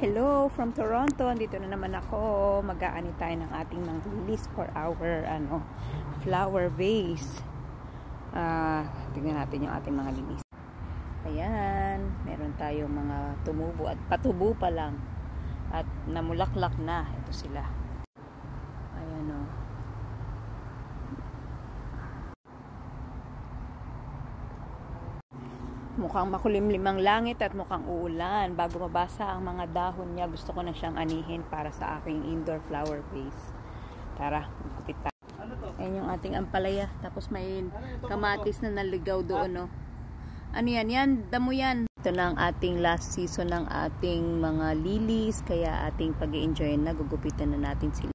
Hello from Toronto. Dito na naman ako. Mag-aani tayo ng ating mga lilies for our flower vase. Tingnan natin yung ating mga lilies. Ayan, meron tayong mga tumubo at patubo pa lang. At namulaklak na. Ito sila. Ayan o. Mukhang makulimlim ang langit at mukhang uulan. Bago mabasa ang mga dahon niya, gusto ko na siyang anihin para sa aking indoor flower vase. Tara, magkupit tayo. Ayan yung ating ampalaya. Tapos may kamatis na naligaw doon, no? Ano yan? Yan, damo yan. Ito na ang ating last season ng ating mga lilies. Kaya ating pag-i-enjoy na. Gugupitan na natin sila.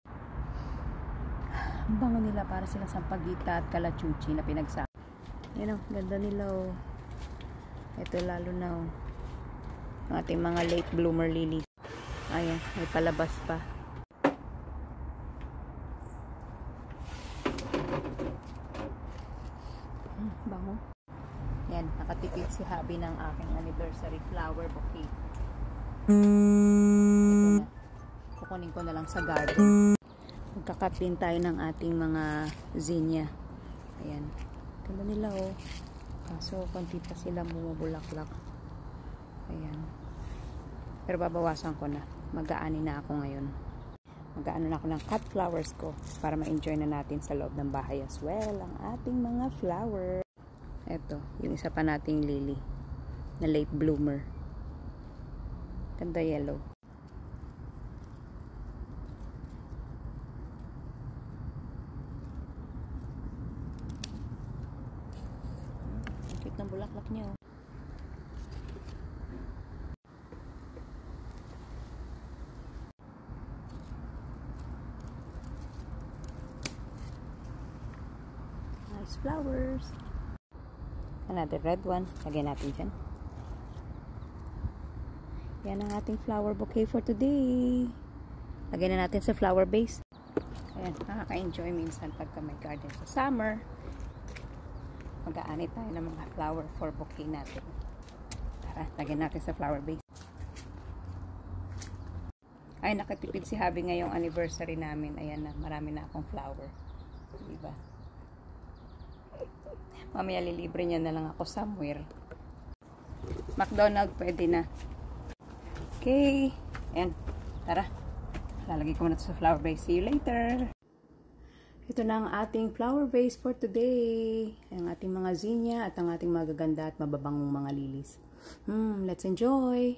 Ang bango nila para sila sampagita at kalachuchi na pinagsama. Ayan o, ganda nila o. Ito lalo na oh. Ang ating mga late bloomer lilies. Ayan, may palabas pa. Bango. Yan, nakatipid si Habi ng aking anniversary flower bouquet. Ito na. Kukunin ko na lang sa garden. Magkakat din tayo ng ating mga zinnia. Ayan. Ganda nila oh. So, konti pa sila bumubulaklak. Ayan. Pero babawasan ko na. Mag-aani na ako ngayon. Mag-aano na ako ng cut flowers ko para ma-enjoy na natin sa loob ng bahay as well ang ating mga flower. Ito, yung isa pa nating lily na late bloomer. Ganda yellow. Ng bulaklak niya. Nice flowers. Another red one. Lagyan natin dyan. Yan ang ating flower bouquet for today. Lagyan na natin sa flower base. Ayan, nakaka-enjoy minsan pagka may garden sa summer. Mag-aani tayo ng mga flower for bouquet natin. Tara, lagyan natin sa flower base. Ay, nakatipid si Habi ngayong anniversary namin. Ayan na, marami na akong flower. Diba? Mamaya lilibre niya na lang ako somewhere. McDonald's, pwede na. Okay. Ayan, tara. Lalagay ko muna ito sa flower base. See you later. Ito na ang ating flower vase for today. Ang ating mga zinnia at ang ating magaganda at mababangong mga lilies. Let's enjoy!